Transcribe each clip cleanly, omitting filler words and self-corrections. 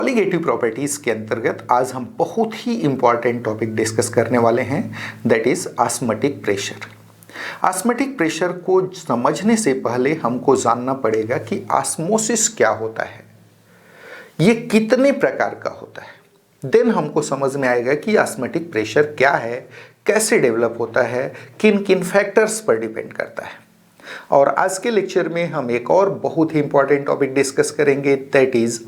Colligative properties के अंतर्गत आज हम बहुत ही इंपॉर्टेंट टॉपिक डिस्कस करने वाले हैं, that is osmotic pressure. Osmotic pressure को समझने से पहले हमको जानना पड़ेगा कि ऑस्मोसिस क्या होता है, ये कितने प्रकार का होता है। देन हमको समझ में आएगा कि ऑस्मोटिक प्रेशर क्या है, कैसे डेवलप होता है, किन किन फैक्टर्स पर डिपेंड करता है। और आज के लेक्चर में हम एक और बहुत ही इंपॉर्टेंट टॉपिक डिस्कस करेंगे, that is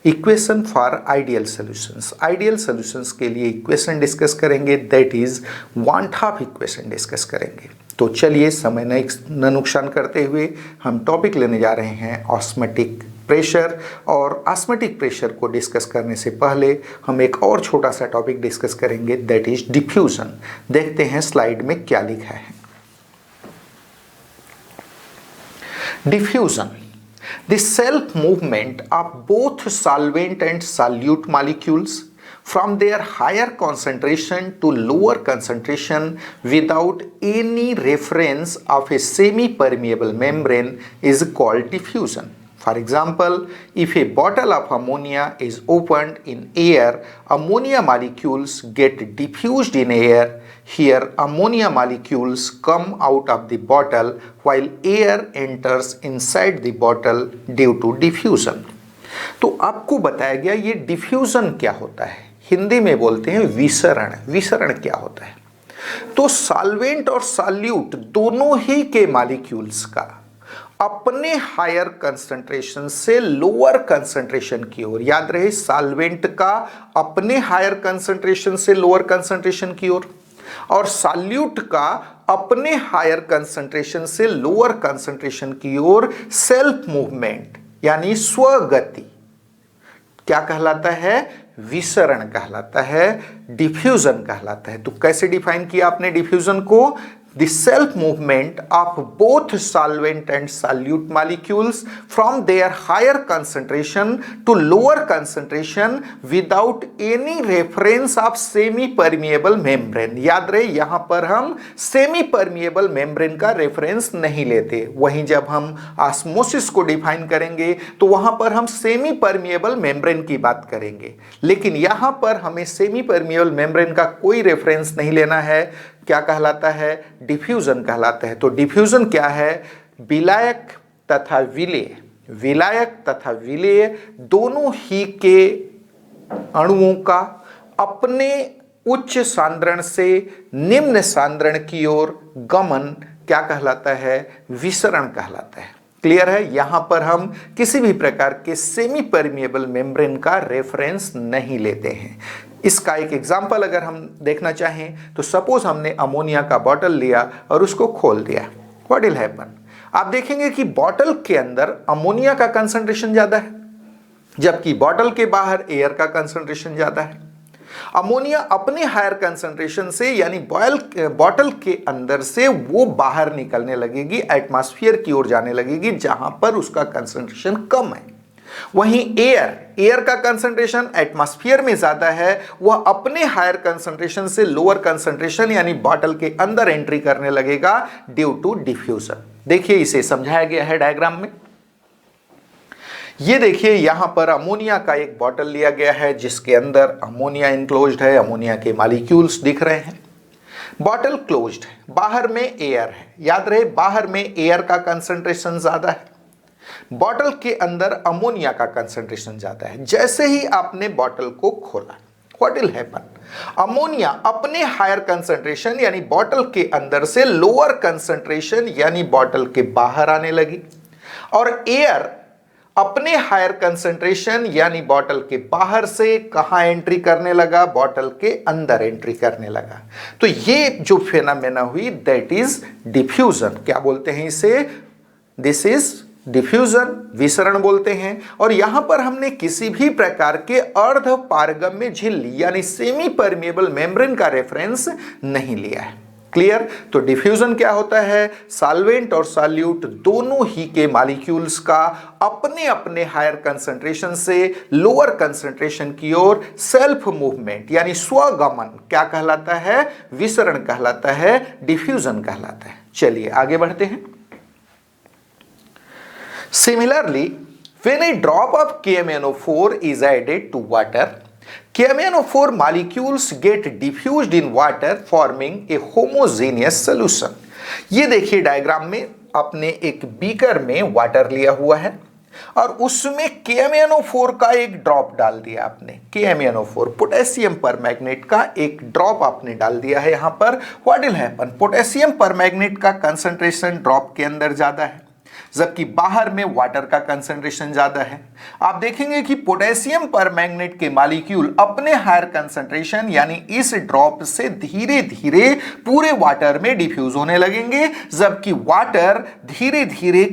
equation for ideal solutions. Ideal solutions के लिए इक्वेशन डिस्कस करेंगे, that is one half equation discuss करेंगे। तो चलिए समय न नुकसान करते हुए हम टॉपिक लेने जा रहे हैं ऑस्मोटिक प्रेशर। और ऑस्मोटिक प्रेशर को डिस्कस करने से पहले हम एक और छोटा सा टॉपिक डिस्कस करेंगे, दैट इज डिफ्यूजन। देखते हैं स्लाइड में क्या लिखा है। Diffusion, the self movement of both solvent and solute molecules from their higher concentration to lower concentration without any reference of a semi-permeable membrane is called diffusion. For example, if a bottle of ammonia is opened in air, ammonia molecules get diffused in air. Here, ammonia molecules come out of the bottle while air enters inside the bottle due to diffusion. तो आपको बताया गया ये diffusion क्या होता है, हिंदी में बोलते हैं विसरण। विसरण क्या होता है? तो सॉल्वेंट और सॉल्यूट दोनों ही के मॉलिक्यूल्स का अपने हायर कंसंट्रेशन से लोअर कंसंट्रेशन की ओर, याद रहे सॉल्वेंट का अपने हायर कंसंट्रेशन से लोअर कंसंट्रेशन की ओर, और सॉल्यूट का अपने हायर कंसंट्रेशन से लोअर कंसंट्रेशन की ओर सेल्फ मूवमेंट यानी स्वगति क्या कहलाता है? विसरण कहलाता है, डिफ्यूजन कहलाता है। तो कैसे डिफाइन किया आपने डिफ्यूजन को? The self movement of both solvent and solute molecules from their higher concentration to lower concentration without any reference of semi-permeable membrane। याद रहे यहां पर हम semi-permeable membrane का रेफरेंस नहीं लेते। वहीं जब हम ऑस्मोसिस को डिफाइन करेंगे तो वहां पर हम semi-permeable membrane की बात करेंगे, लेकिन यहां पर हमें semi-permeable membrane का कोई रेफरेंस नहीं लेना है। क्या कहलाता है? डिफ्यूजन कहलाता है। तो डिफ्यूजन क्या है? विलायक तथा विलेय, विलायक तथा विलेय दोनों ही के अणुओं का अपने उच्च सांद्रण से निम्न सांद्रण की ओर गमन क्या कहलाता है? विसरण कहलाता है। क्लियर है? यहां पर हम किसी भी प्रकार के सेमी परमिएबल मेम्ब्रेन का रेफरेंस नहीं लेते हैं। इसका एक एग्जाम्पल अगर हम देखना चाहें तो सपोज हमने अमोनिया का बॉटल लिया और उसको खोल दिया, व्हाट विल हैपन? आप देखेंगे कि बॉटल के अंदर अमोनिया का कंसंट्रेशन ज्यादा है, जबकि बॉटल के बाहर एयर का कंसंट्रेशन ज्यादा है। अमोनिया अपने हायर कंसंट्रेशन से यानी बॉटल के अंदर से वो बाहर निकलने लगेगी, एटमॉस्फेयर की ओर जाने लगेगी जहां पर उसका कंसंट्रेशन कम है। वहीं एयर का कंसंट्रेशन एटमॉस्फेयर में ज्यादा है, वह अपने हायर कंसंट्रेशन से लोअर कंसंट्रेशन यानी बॉटल के अंदर एंट्री करने लगेगा ड्यू टू डिफ्यूजन। देखिए इसे समझाया गया है डायग्राम में। ये देखिए यहां पर अमोनिया का एक बॉटल लिया गया है जिसके अंदर अमोनिया इनक्लोज्ड है, अमोनिया के मॉलिक्यूल्स दिख रहे हैं। बॉटल क्लोज्ड है, बाहर में एयर है। याद रहे बाहर में एयर का कंसंट्रेशन ज्यादा है, बॉटल के अंदर अमोनिया का कंसंट्रेशन ज्यादा है। जैसे ही आपने बॉटल को खोला, व्हाट विल हैपन? अमोनिया अपने हायर कंसंट्रेशन यानी बॉटल के अंदर से लोअर कंसंट्रेशन यानी बॉटल के बाहर आने लगी, और एयर अपने हायर कंसंट्रेशन यानी बॉटल के बाहर से कहां एंट्री करने लगा? बॉटल के अंदर एंट्री करने लगा। तो ये जो फेनोमेना हुई दैट इज डिफ्यूजन। क्या बोलते हैं इसे? दिस इज डिफ्यूजन, विसरण बोलते हैं। और यहां पर हमने किसी भी प्रकार के अर्ध पारगम्य झिल्ली यानी सेमी परमिएबल मेम्ब्रेन का रेफरेंस नहीं लिया है। क्लियर? तो डिफ्यूजन क्या होता है? सॉल्वेंट और सॉल्यूट दोनों ही के मॉलिक्यूल्स का अपने अपने हायर कंसंट्रेशन से लोअर कंसंट्रेशन की ओर सेल्फ मूवमेंट यानी स्वगमन क्या कहलाता है? विसरण कहलाता है, डिफ्यूजन कहलाता है। चलिए आगे बढ़ते हैं। Similarly, When a drop of KMnO4 is added to water, KMnO4 molecules get diffused in water forming a homogeneous solution. ये देखिए डायग्राम में आपने एक बीकर में वाटर लिया हुआ है और उसमें KMnO4 का एक ड्रॉप डाल दिया आपने। KMnO4 पोटेशियम परमैंगनेट का एक ड्रॉप आपने डाल दिया है। यहां पर what will happen, potassium permanganate का कंसंट्रेशन ड्रॉप के अंदर ज्यादा है जबकि बाहर में वाटर का कंसंट्रेशन ज्यादा है। आप देखेंगे कि पोटेशियम परमैंगनेट के मॉलिक्यूल अपने हायर कंसंट्रेशन यानी इस ड्रॉप से धीरे धीरे पूरे वाटर में डिफ्यूज होने लगेंगे, जबकि वाटर धीरे धीरे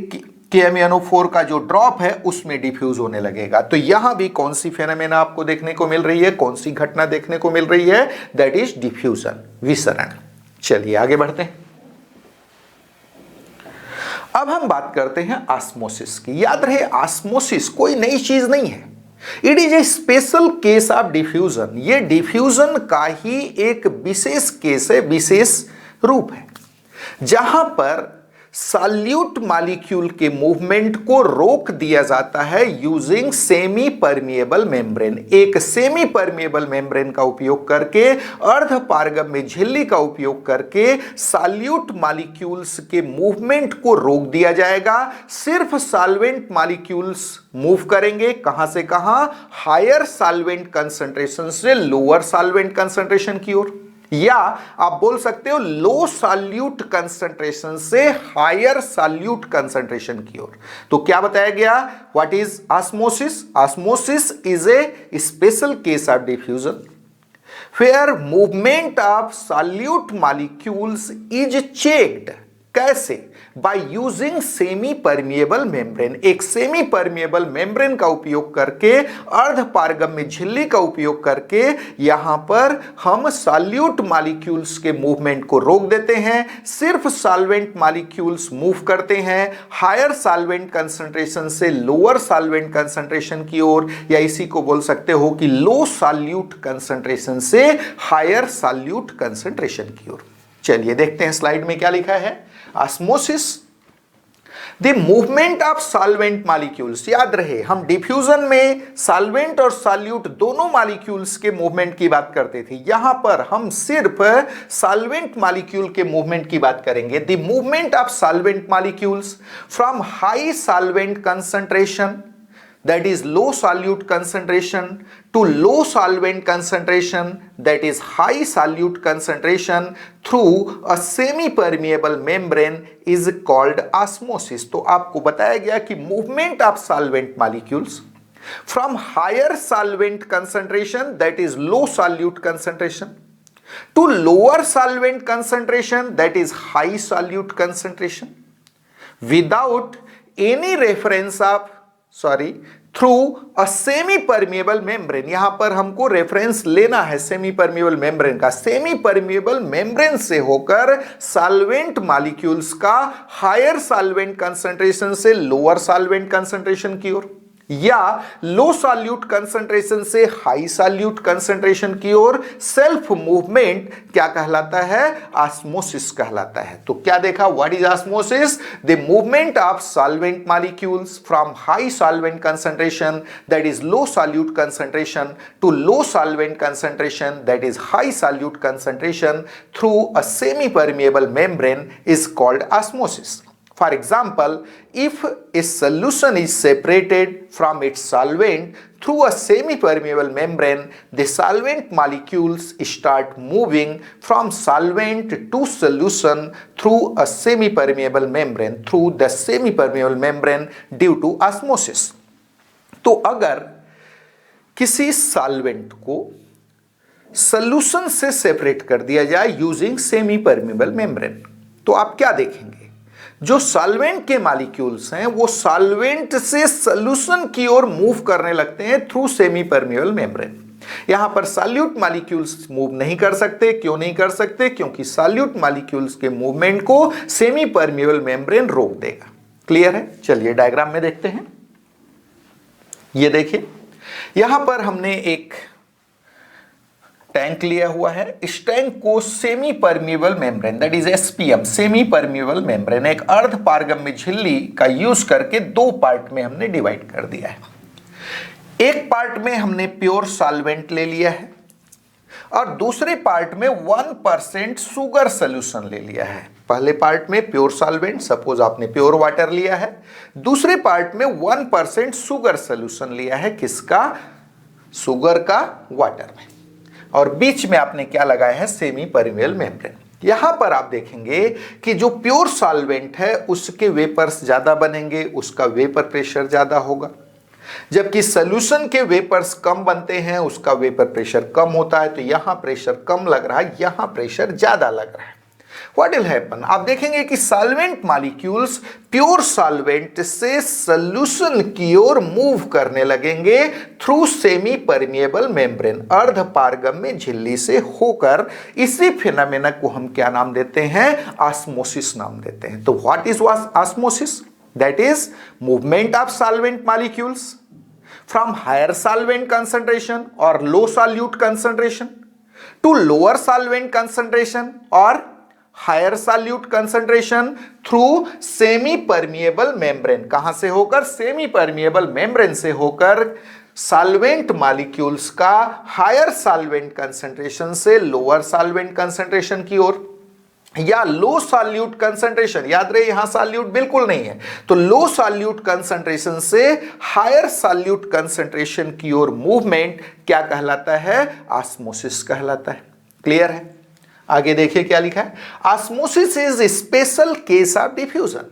KMnO4 का जो ड्रॉप है उसमें डिफ्यूज होने लगेगा। तो यहां भी कौन सी फेनोमेना आपको देखने को मिल रही है, कौन सी घटना देखने को मिल रही है, दैट इज डिफ्यूजन, विसरण। चलिए आगे बढ़ते हैं। अब हम बात करते हैं ऑस्मोसिस की। याद रहे ऑस्मोसिस कोई नई चीज नहीं है, it is a special case of diffusion. ये डिफ्यूजन का ही एक विशेष केस है, विशेष रूप है, जहां पर सॉल्यूट मॉलिक्यूल के मूवमेंट को रोक दिया जाता है यूजिंग सेमी परमिएबल मेम्ब्रेन। एक सेमी परमिएबल मेम्ब्रेन का उपयोग करके, अर्ध पारगम्य झिल्ली का उपयोग करके सॉल्यूट मॉलिक्यूल्स के मूवमेंट को रोक दिया जाएगा। सिर्फ सॉल्वेंट मॉलिक्यूल्स मूव करेंगे, कहां से कहां, हायर सॉल्वेंट कंसंट्रेशन से लोअर सॉल्वेंट कंसंट्रेशन की ओर, या आप बोल सकते हो लो सॉल्यूट कंसंट्रेशन से हायर सॉल्यूट कंसंट्रेशन की ओर। तो क्या बताया गया, what is osmosis? Osmosis is a special case of diffusion where movement of solute molecules is checked. कैसे? By using semi permeable membrane. एक सेमी परमिएबल मेम्ब्रेन का उपयोग करके, अर्ध पारगम्य झिल्ली का उपयोग करके यहां पर हम सॉल्यूट मॉलिक्यूल्स के मूवमेंट को रोक देते हैं। सिर्फ सॉल्वेंट मॉलिक्यूल्स मूव करते हैं हायर सॉल्वेंट कंसंट्रेशन से लोअर सॉल्वेंट कंसंट्रेशन की ओर, या इसी को बोल सकते हो कि लो सॉल्यूट कंसंट्रेशन से हायर सॉल्यूट कंसंट्रेशन की ओर। चलिए देखते हैं स्लाइड में क्या लिखा है। Osmosis, the movement of solvent molecules. याद रहे हम डिफ्यूजन में सॉल्वेंट और सॉल्यूट दोनों मॉलिक्यूल्स के मूवमेंट की बात करते थे, यहां पर हम सिर्फ सॉल्वेंट मॉलिक्यूल के मूवमेंट की बात करेंगे। The movement of solvent molecules from high solvent concentration, that is low solute concentration, to low solvent concentration, that is high solute concentration, through a semi permeable membrane is called osmosis। तो आपको बताया गया कि movement of solvent molecules from higher solvent concentration, that is low solute concentration, to lower solvent concentration, that is high solute concentration, without any reference of through a semi permeable membrane. यहां पर हमको reference लेना है semi permeable membrane का। Semi permeable membrane से होकर solvent molecules का higher solvent concentration से लोअर सॉल्वेंट कंसंट्रेशन की ओर, या लो सॉल्यूट कंसंट्रेशन से हाई सॉल्यूट कंसंट्रेशन की ओर सेल्फ मूवमेंट क्या कहलाता है? ऑस्मोसिस कहलाता है। तो क्या देखा, what is osmosis? The movement of solvent molecules from high solvent concentration, that is low solute concentration, to low solvent concentration, that is high solute concentration, through a semi permeable membrane is called osmosis. For example, if a solution is separated from its solvent through a semi-permeable membrane, the solvent molecules start moving from solvent to solution through a semi-permeable membrane, through the semi-permeable membrane due to osmosis। तो अगर किसी solvent को solution से separate कर दिया जाए using semi permeable membrane, तो आप क्या देखेंगे, जो सॉल्वेंट के मॉलिक्यूल्स हैं वो सॉल्वेंट से सॉल्यूशन की ओर मूव करने लगते हैं थ्रू सेमी परमिएबल मेम्ब्रेन। यहां पर सॉल्यूट मॉलिक्यूल्स मूव नहीं कर सकते। क्यों नहीं कर सकते? क्योंकि सॉल्यूट मॉलिक्यूल्स के मूवमेंट को सेमी परमिएबल मेम्ब्रेन रोक देगा। क्लियर है? चलिए डायग्राम में देखते हैं। ये देखिए, यहां पर हमने एक टैंक लिया हुआ है, इस टैंक को semi permeable membrane that is SPM semi permeable membrane एक अर्ध पारगम्य झिल्ली का यूज करके दो पार्ट में हमने डिवाइड कर दिया है। एक पार्ट में हमने प्योर सॉल्वेंट ले लिया है और दूसरे पार्ट में 1% शुगर सोल्यूशन ले लिया है। पहले पार्ट में प्योर सॉल्वेंट, सपोज आपने प्योर वाटर लिया है, दूसरे पार्ट में 1% शुगर सोल्यूशन लिया है, किसका? शुगर का, वाटर में, और बीच में आपने क्या लगाया है? Semi permeable membrane. यहां पर आप देखेंगे कि जो प्योर सॉल्वेंट है उसके वेपर्स ज्यादा बनेंगे, उसका वेपर प्रेशर ज्यादा होगा, जबकि सॉल्यूशन के वेपर्स कम बनते हैं, उसका वेपर प्रेशर कम होता है। तो यहां प्रेशर कम लग रहा है, यहां प्रेशर ज्यादा लग रहा है। What will happen? आप देखेंगे कि सॉल्वेंट मॉलिक्यूल्स प्योर सॉल्वेंट से सॉल्यूशन की ओर मूव करने लगेंगे थ्रू सेमी परमिएबल मेम्ब्रेन, अर्ध पारगम्य झिल्ली से होकर। इसी फिनोमेना को हम क्या नाम देते हैं? ऑस्मोसिस नाम देते हैं। तो what is osmosis? That is movement of solvent molecules from higher solvent concentration or low solute concentration to lower solvent concentration or higher solute concentration through semi permeable membrane। कहां से होकर? सेमी परमिएबल मेम्ब्रेन से होकर solvent molecules का higher solvent concentration से lower solvent concentration की ओर, या लो सॉल्यूट कंसंट्रेशन, याद रहे यहां सॉल्यूट बिल्कुल नहीं है, तो लो सॉल्यूट कंसंट्रेशन से हायर सॉल्यूट कंसंट्रेशन की ओर मूवमेंट क्या कहलाता है? ऑस्मोसिस कहलाता है। क्लियर है? आगे देखिए क्या लिखा है। Osmosis is special case of diffusion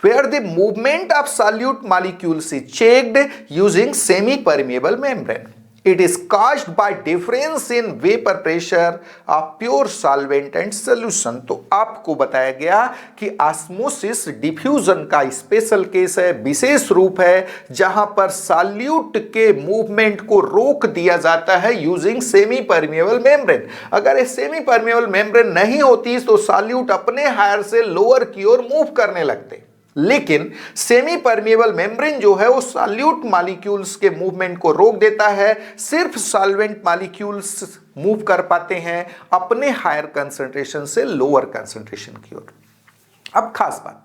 where the movement of solute molecules is checked using semi permeable membrane. It is caused by difference in vapor pressure of pure solvent and solution। तो आपको बताया गया कि osmosis diffusion का special case है, विशेष रूप है, जहां पर सॉल्यूट के मूवमेंट को रोक दिया जाता है यूजिंग सेमी परमिएबल मेम्ब्रेन। अगर ये सेमी परमिएबल मेम्ब्रेन नहीं होती तो सॉल्यूट अपने हायर से लोअर की ओर मूव करने लगते, लेकिन सेमी परमिएबल मेम्ब्रेन जो है वो सॉल्यूट मॉलिक्यूल्स के मूवमेंट को रोक देता है, सिर्फ सॉल्वेंट मॉलिक्यूल्स मूव कर पाते हैं अपने हायर कंसंट्रेशन से लोअर कंसंट्रेशन की ओर। अब खास बात,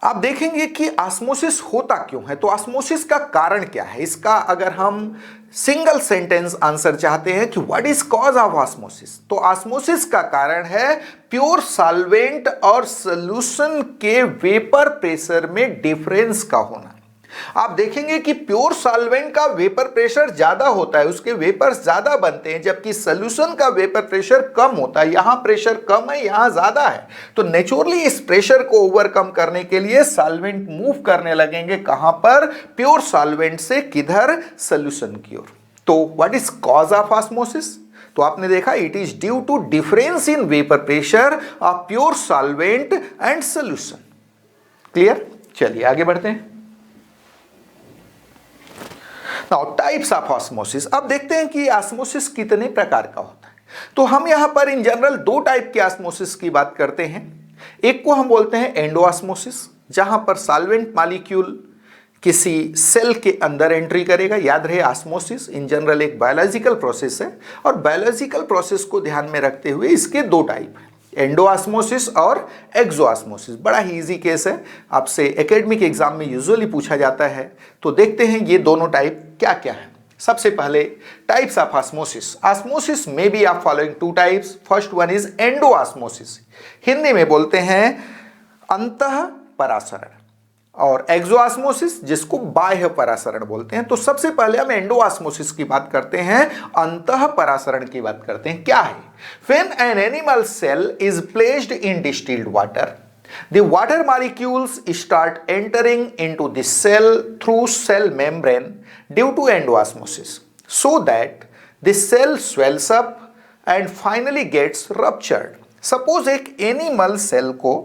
आप देखेंगे कि ऑस्मोसिस होता क्यों है, तो ऑस्मोसिस का कारण क्या है, इसका अगर हम सिंगल सेंटेंस आंसर चाहते हैं कि what is cause of osmosis, तो ऑस्मोसिस का कारण है प्योर सॉल्वेंट और सॉल्यूशन के वेपर प्रेशर में डिफरेंस का होना। आप देखेंगे कि प्योर सॉल्वेंट का वेपर प्रेशर ज्यादा होता है, उसके वेपर्स ज्यादा बनते हैं, जबकि सॉल्यूशन का वेपर प्रेशर कम होता है। यहां प्रेशर कम है, यहां ज्यादा है, तो नेचुरली इस प्रेशर को ओवरकम करने के लिए सॉल्वेंट मूव करने लगेंगे कहां पर? प्योर सॉल्वेंट से किधर? सॉल्यूशन की ओर। तो what is cause of osmosis? तो आपने देखा it is due to difference in vapour pressure of pure solvent and solution. Clear? चलिए आगे बढ़ते हैं। Now types of osmosis. अब देखते हैं कि ऑस्मोसिस कितने प्रकार का होता है। तो हम यहां पर इन जनरल दो टाइप के ऑस्मोसिस की बात करते हैं। एक को हम बोलते हैं एंडोऑस्मोसिस, जहां पर सॉल्वेंट मॉलिक्यूल किसी सेल के अंदर एंट्री करेगा। याद रहे ऑस्मोसिस इन जनरल एक बायोलॉजिकल प्रोसेस है, और बायोलॉजिकल प्रोसेस को ध्यान में रखते हुए इसके दो टाइप हैं, एंडोऑस्मोसिस और एक्सोऑस्मोसिस। बड़ा ही इजी केस है, आपसे एकेडमिक एग्जाम में यूजुअली पूछा जाता है। तो देखते हैं ये दोनों टाइप क्या क्या है। सबसे पहले टाइप्स ऑफ ऑस्मोसिस। ऑस्मोसिस में be of following two types. First one is endosmosis, Hindi में बोलते हैं अंतः परासरण, और एक्सोऑस्मोसिस जिसको बाह्य परासरण बोलते हैं। तो सबसे पहले हम एंडोऑस्मोसिस की बात करते हैं, अंतः परासरण की बात करते हैं। क्या है? When an animal cell is placed in distilled water, the water molecules start entering into the cell through cell membrane due to endosmosis, so that the cell swells up and finally gets ruptured. Suppose एक animal cell को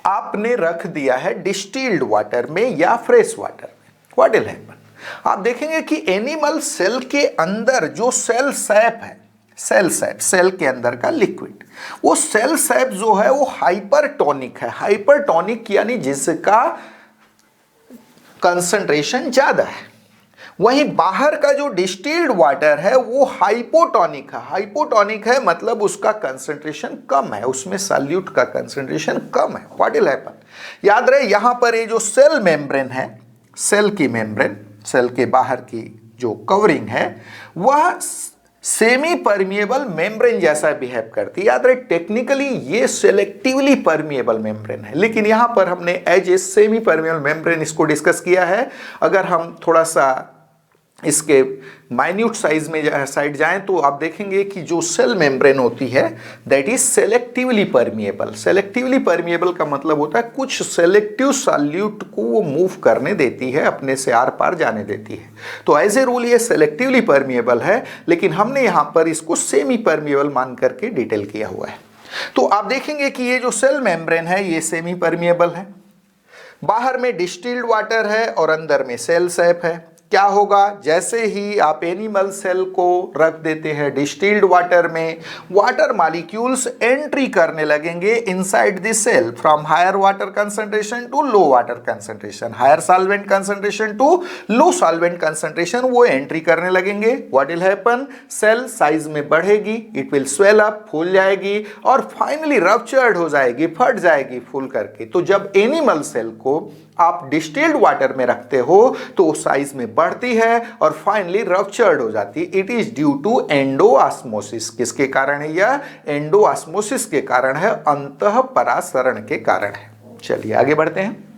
आपने रख दिया है distilled water में या fresh water में, what will happen? आप देखेंगे कि एनिमल सेल के अंदर जो सेल सैप है, सेल सैप, सेल के अंदर का लिक्विड, वो सेल सैप जो है वो हाइपरटोनिक है। हाइपरटोनिक यानी जिसका कंसंट्रेशन ज्यादा है। वहीं बाहर का जो डिस्टिल्ड वाटर है वो हाइपोटोनिक है। हाइपोटोनिक है मतलब उसका कंसंट्रेशन कम है, उसमें सॉल्यूट का कंसंट्रेशन कम है। व्हाट विल हैपन, याद रहे यहां पर ये जो सेल मेम्ब्रेन है, सेल की मेम्ब्रेन, सेल के बाहर की जो कवरिंग है वह सेमी परमिएबल मेम्ब्रेन जैसा बिहेव करती है। याद रहे टेक्निकली ये सेलेक्टिवली परमिएबल मेम्ब्रेन है, लेकिन यहां पर हमने as a semi permeable membrane इसको डिस्कस किया है। अगर हम थोड़ा सा इसके माइन्यूट साइज में साइड जाएं तो आप देखेंगे कि जो सेल मेम्ब्रेन होती है that is selectively permeable. Selectively permeable का मतलब होता है कुछ सेलेक्टिव सॉल्यूट को वो मूव करने देती है, अपने से आर पार जाने देती है। तो एज ए रूल ये सेलेक्टिवली परमिएबल है, लेकिन हमने यहां पर इसको सेमी परमिएबल मान करके डिटेल किया हुआ है। तो आप देखेंगे कि ये जो सेल मेम्ब्रेन है ये सेमी परमिएबल है, बाहर में डिस्टिल्ड वाटर है और अंदर में सेल सैप है। क्या होगा, जैसे ही आप एनिमल सेल को रख देते हैं डिस्टिल्ड वाटर में, वाटर मॉलिक्यूल्स एंट्री करने लगेंगे inside the cell from higher water concentration to low water concentration, higher solvent concentration to low solvent concentration, वो एंट्री करने लगेंगे। What will happen, cell size में बढ़ेगी, इट विल स्वेल अप, फूल जाएगी और फाइनली रप्चर्ड हो जाएगी, फट जाएगी फूल करके। तो जब एनिमल सेल को आप डिस्टिल्ड वाटर में रखते हो तो साइज में बढ़ती है और फाइनली रप्चर्ड हो जाती है। It is due to endosmosis. किसके कारण है यह, एंडोऑस्मोसिस के कारण है, अंतः परासरण के कारण है। चलिए आगे बढ़ते हैं।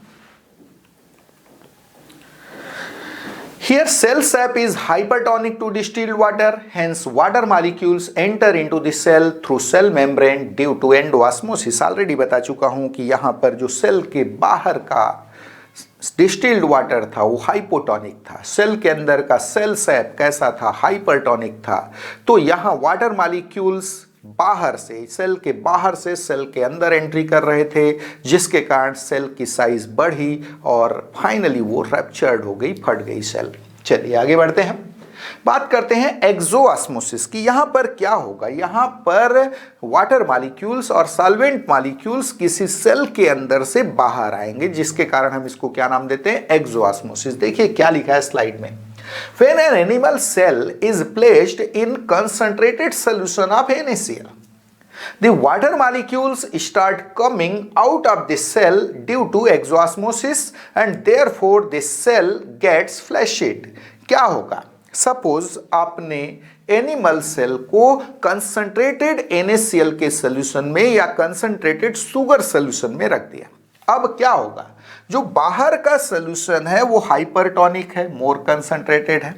Here cell sap is hypertonic to distilled water, hence water molecules enter into the cell through cell membrane due to endoosmosis। Already बता चुका हूं कि यहां पर जो सेल के बाहर का डिस्टिल्ड वाटर था वो हाइपोटोनिक था, सेल के अंदर का सेल सैप कैसा था, हाइपरटोनिक था। तो यहाँ वाटर मॉलिक्यूल्स बाहर से, सेल के बाहर से सेल के अंदर एंट्री कर रहे थे, जिसके कारण सेल की साइज बढ़ी और फाइनली वो रप्चर्ड हो गई, फट गई सेल। चलिए आगे बढ़ते हैं, बात करते हैं एक्सोऑस्मोसिस की। यहां पर क्या होगा, यहां पर वाटर मॉलिक्यूल्स और सॉल्वेंट मॉलिक्यूल्स किसी सेल के अंदर से बाहर आएंगे, जिसके कारण हम इसको क्या नाम देते हैं, एक्सोऑस्मोसिस। देखिए क्या लिखा है स्लाइड में, When an animal cell is placed in concentrated solution of NaCl, the water molecules start coming out of the cell due to exosmosis and therefore the cell gets flaccid। क्या होगा, सपोज आपने animal cell को concentrated NaCl के solution में या concentrated sugar solution में रख दिया। अब क्या होगा, जो बाहर का सोल्यूशन है वो हाइपरटोनिक है, मोर कंसंट्रेटेड है,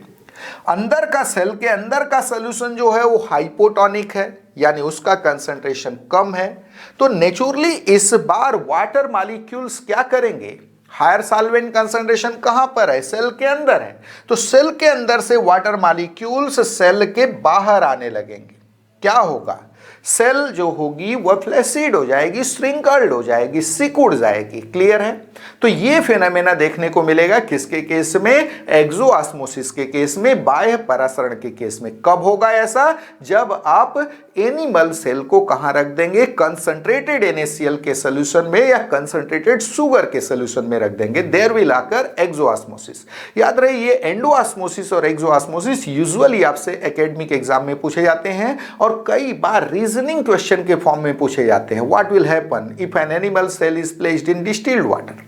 अंदर का सेल के अंदर का सोल्यूशन जो है वो हाइपोटोनिक है, यानी उसका कंसंट्रेशन कम है। तो नेचुरली इस बार वाटर मॉलिक्यूल्स क्या करेंगे, हायर सॉल्वेंट कंसंट्रेशन कहां पर है, सेल के अंदर है, तो सेल के अंदर से वाटर मॉलिक्यूल्स सेल के बाहर आने लगेंगे। क्या होगा, सेल जो होगी वह फ्लैसिड हो जाएगी, श्रिंकल्ड हो जाएगी, सिकुड़ जाएगी। क्लियर है, तो ये फेनोमेना देखने को मिलेगा किसके केस में, एक्सोऑस्मोसिस के केस में, बाह्य परासरण के केस में। कब होगा ऐसा, जब आप एनिमल सेल को कहां रख देंगे, कंसंट्रेटेड NaCl के सोल्यूशन में या कंसंट्रेटेड शुगर के सोल्यूशन में रख देंगे, देयर विल आकर एक्सोऑस्मोसिस। याद रहे ये एंडोऑस्मोसिस और एक्सोऑस्मोसिस यूजुअली आपसे एकेडमिक एग्जाम में पूछे जाते हैं और कई बार रीजनिंग क्वेश्चन के फॉर्म में पूछे जाते हैं। What will happen if an animal cell is placed in distilled water,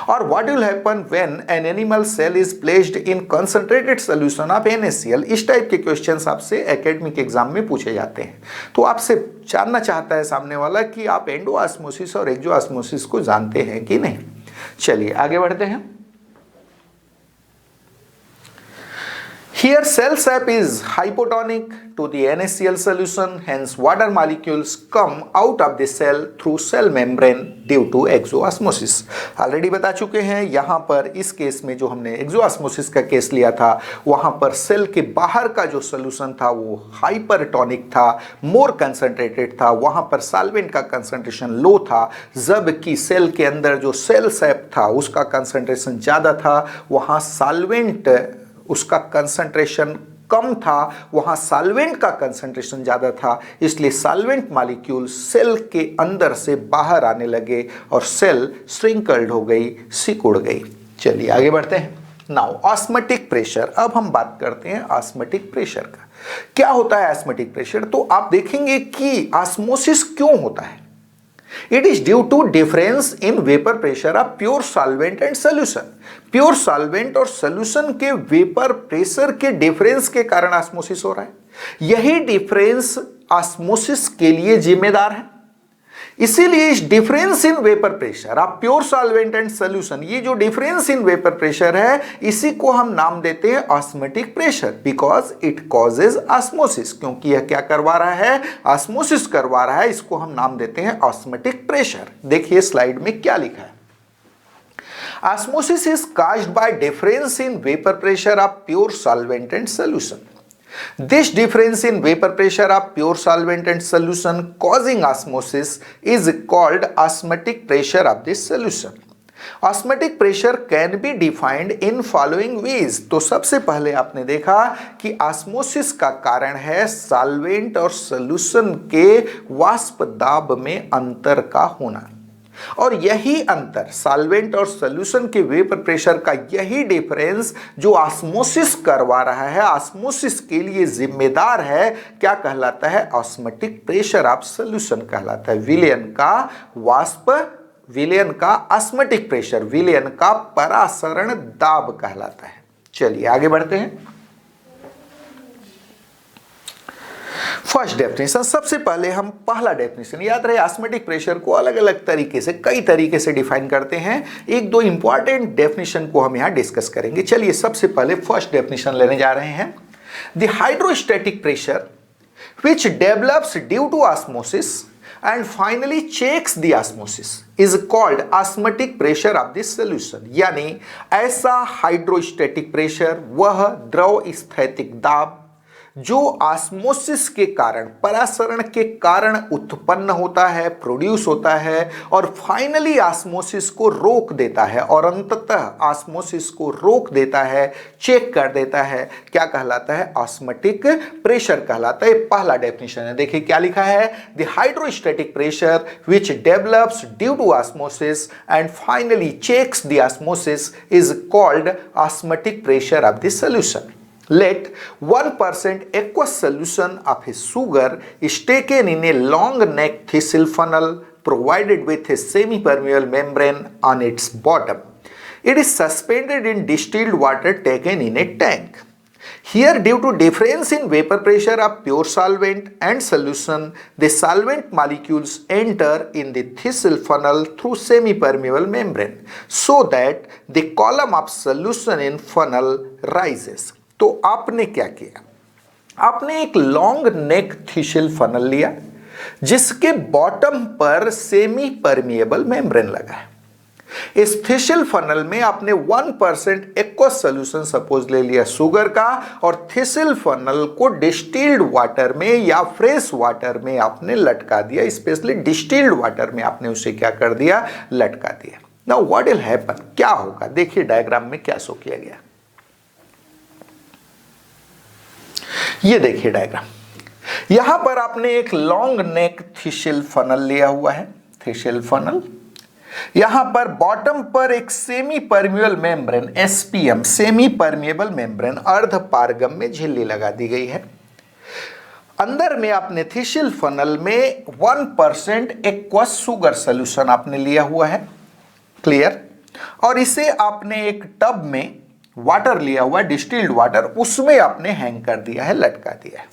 और what will happen when an animal cell is placed in concentrated solution of NaCl। इस टाइप के क्वेश्चंस आपसे academic exam में पूछे जाते हैं। तो आपसे जानना चाहता है सामने वाला कि आप एंडोऑस्मोसिस और एक्सोऑस्मोसिस को जानते हैं कि नहीं। चलिए आगे बढ़ते हैं। Here cell sap is hypotonic to the NaCl solution, hence water molecules come out of the cell through cell membrane due to exoosmosis। Already बता चुके हैं, यहाँ पर इस केस में जो हमने एक्सोऑस्मोसिस का केस लिया था, वहाँ पर सेल के बाहर का जो सोल्यूशन था वो हाइपरटोनिक था, मोर कंसंट्रेटेड था, वहाँ पर सॉल्वेंट का कंसंट्रेशन लो था, जबकि सेल के अंदर जो सेल सैप था उसका कंसंट्रेशन ज़्यादा था, वहाँ सॉल्वेंट उसका कंसंट्रेशन कम था, वहाँ सॉल्वेंट का कंसंट्रेशन ज़्यादा था, इसलिए सॉल्वेंट मॉलिक्यूल सेल के अंदर से बाहर आने लगे और सेल श्रिंकल्ड हो गई, सिकुड़ गई। चलिए आगे बढ़ते हैं। नाउ ऑस्मेटिक प्रेशर, अब हम बात करते हैं ऑस्मेटिक प्रेशर का। क्या होता है ऑस्मेटिक प्रेशर? तो आप देखेंगे कि ऑस्मोसिस क्यों होता है। It is due to difference in vapour pressure of pure solvent and solution. Pure solvent और सोल्यूशन के वेपर प्रेशर के डिफरेंस के कारण ऑस्मोसिस हो रहा है। यही डिफरेंस ऑस्मोसिस के लिए जिम्मेदार है। इसीलिए इस difference in vapour pressure of pure solvent and solution, ये जो डिफरेंस इन वेपर प्रेशर है, इसी को हम नाम देते हैं osmotic pressure, because it causes osmosis. क्योंकि यह क्या करवा रहा है? ऑस्मोसिस करवा रहा है। इसको हम नाम देते हैं ऑस्मेटिक प्रेशर। देखिए स्लाइड में क्या लिखा है। Osmosis is caused by difference in vapor pressure of pure solvent and solution. This difference in vapor pressure of pure solvent and solution causing osmosis is called osmotic pressure of this solution. Osmotic pressure can be defined in following ways. तो सबसे पहले आपने देखा कि osmosis का कारण है solvent और सॉल्यूशन के वाष्प दाब में अंतर का होना, और यही अंतर सॉल्वेंट और सॉल्यूशन के वेपर प्रेशर का यही डिफरेंस जो ऑस्मोसिस करवा रहा है, ऑस्मोसिस के लिए जिम्मेदार है, क्या कहलाता है? ऑस्मेटिक प्रेशर ऑफ सॉल्यूशन कहलाता है। विलयन का वाष्प, विलयन का ऑस्मेटिक प्रेशर, विलयन का परासरण दाब कहलाता है। चलिए आगे बढ़ते हैं। फर्स्ट डेफिनेशन, सबसे पहले हम पहला डेफिनेशन, याद रहे ऑस्मेटिक प्रेशर को अलग अलग तरीके से, कई तरीके से डिफाइन करते हैं। एक दो इंपॉर्टेंट डेफिनेशन को हम यहां डिस्कस करेंगे। चलिए सबसे पहले फर्स्ट डेफिनेशन लेने जा रहे हैं। The hydrostatic pressure which develops due to osmosis and finally checks the osmosis is called osmotic pressure of the solution। यानी ऐसा हाइड्रोस्टैटिक प्रेशर, वह द्रव स्थैतिक दाब जो ऑस्मोसिस के कारण, परासरण के कारण उत्पन्न होता है, प्रोड्यूस होता है, और फाइनली ऑस्मोसिस को रोक देता है, और अंततः ऑस्मोसिस को रोक देता है, चेक कर देता है, क्या कहलाता है? ऑस्मेटिक प्रेशर कहलाता है। पहला डेफिनेशन है, देखिए क्या लिखा है। The hydrostatic pressure which develops due to osmosis and finally checks the osmosis is called osmotic pressure of the solution. Let 1% aqueous solution of a sugar is taken in a long neck thistle funnel provided with a semi-permeable membrane on its bottom. It is suspended in distilled water taken in a tank. Here, due to difference in vapor pressure of pure solvent and solution, the solvent molecules enter in the thistle funnel through semi-permeable membrane, so that the column of solution in funnel rises. तो आपने क्या किया? आपने एक long neck thistle funnel लिया जिसके bottom पर semi permeable membrane लगा है। इस थिसिल फनल में आपने 1% एक्वस सोल्यूशन सपोज ले लिया शुगर का, और थिसिल फनल को डिस्टिल्ड वाटर में या फ्रेश वाटर में आपने लटका दिया। स्पेशली डिस्टिल्ड वाटर में आपने उसे क्या कर दिया? लटका दिया। नाउ व्हाट विल हैपन, क्या होगा? देखिए डायग्राम में क्या शो किया गया। ये देखिए डायग्राम, यहां पर आपने एक लॉन्ग नेक थिसिल फनल लिया हुआ है, थिसिल फनल। यहां पर बॉटम पर एक semi permeable membrane, SPM, semi permeable membrane, अर्ध पारगम में झिल्ली लगा दी गई है। अंदर में आपने थिसिल फनल में 1% एक्वस शुगर सोल्यूशन आपने लिया हुआ है, क्लियर। और इसे आपने एक टब में वाटर लिया हुआ, डिस्टिल्ड वाटर, उसमें आपने हैंग कर दिया है, लटका दिया है।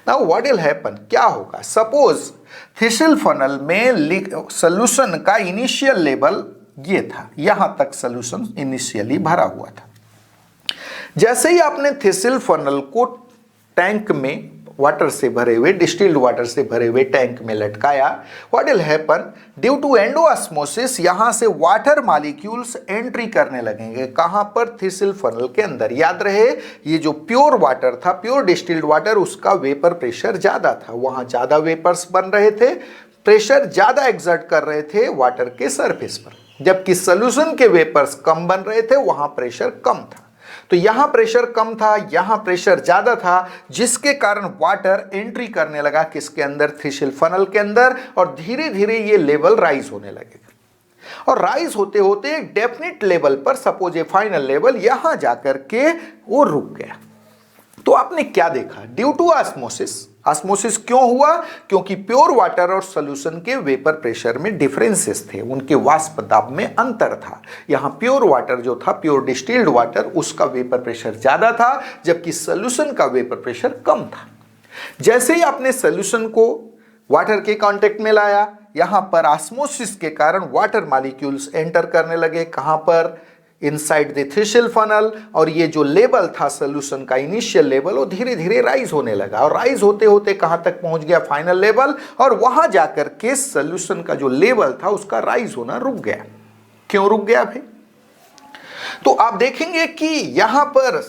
नाउ व्हाट विल हैपन, क्या होगा? सपोज थिसिल फनल में सोल्यूशन का इनिशियल लेवल ये था, यहां तक सोल्यूशन इनिशियली भरा हुआ था। जैसे ही आपने थिसिल फनल को टैंक में वाटर से भरे हुए, डिस्टिल्ड वाटर से भरे हुए टैंक में लटकाया, what will happen? Due to endosmosis यहां से वाटर मॉलिक्यूल्स एंट्री करने लगेंगे। कहां पर? थिसिल फनल के अंदर। याद रहे ये जो प्योर वाटर था, प्योर डिस्टिल्ड वाटर, उसका वेपर प्रेशर ज्यादा था, वहां ज्यादा वेपर्स बन रहे थे, प्रेशर ज्यादा एक्सर्ट कर रहे थे वाटर के सरफेस पर। जबकि सोल्यूशन के वेपर्स कम बन रहे थे, वहां प्रेशर कम था। तो यहां प्रेशर कम था, यहां प्रेशर ज्यादा था, जिसके कारण वाटर एंट्री करने लगा किसके अंदर? थिसिल फनल के अंदर, और धीरे धीरे ये लेवल राइज होने लगेगा। और राइज होते होते एक डेफिनेट लेवल पर, सपोज ए फाइनल लेवल, यहां जाकर के वो रुक गया। तो आपने क्या देखा? Due to osmosis. ऑस्मोसिस क्यों हुआ? क्योंकि प्योर वाटर और सॉल्यूशन के वेपर प्रेशर में डिफरेंसेस थे, उनके वाष्प दाब में अंतर था। यहां प्योर वाटर जो था, प्योर डिस्टिल्ड वाटर, उसका वेपर प्रेशर ज्यादा था, जबकि सॉल्यूशन का वेपर प्रेशर कम था। जैसे ही आपने सॉल्यूशन को वाटर के कांटेक्ट में लाया, यहां पर ऑस्मोसिस के कारण वाटर मॉलिक्यूल्स एंटर करने लगे। कहां पर? Inside the thistle funnel. और ये जो लेवल था सॉल्यूशन का, इनिशियल लेवल, वो धीरे धीरे राइज होने लगा, और राइज होते होते कहां तक पहुंच गया? Final level. और वहां जाकर के सॉल्यूशन का जो लेवल था उसका राइज होना रुक गया। क्यों रुक गया भाई? तो आप देखेंगे कि यहां पर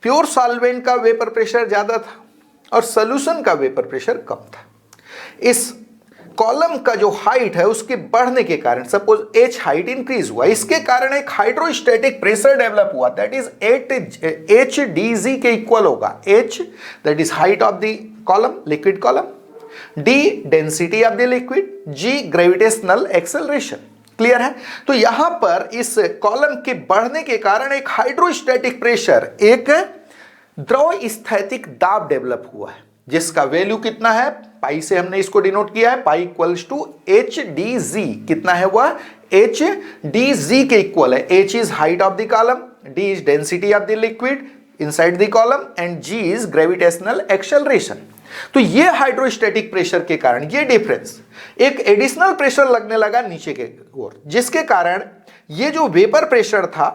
प्योर सॉल्वेंट का वेपर प्रेशर ज्यादा था और सॉल्यूशन का वेपर प्रेशर कम था। इस कॉलम का जो हाइट है उसके बढ़ने के कारण, सपोज एच हाइट इंक्रीज हुआ, इसके कारण एक हाइड्रोस्टैटिक प्रेशर डेवलप हुआ, that is H D G के इक्वल होगा। H that is height of the column, liquid column, D density of the liquid, G gravitational acceleration. Clear है? तो यहां पर इस कॉलम के बढ़ने के कारण एक हाइड्रोस्टैटिक प्रेशर, एक द्रव स्थैतिक दाब डेवलप हुआ है, जिसका वैल्यू कितना है? पाई से हमने इसको डिनोट किया है, pi equals to H D G. कितना है वह? एच डी जी के इक्वल है। H is height of the column, D is density of the liquid inside the column, and G is gravitational acceleration. तो ये hydrostatic pressure के कारण ये डिफरेंस, एक एडिशनल प्रेशर लगने लगा नीचे के ओर, जिसके कारण ये जो वेपर प्रेशर था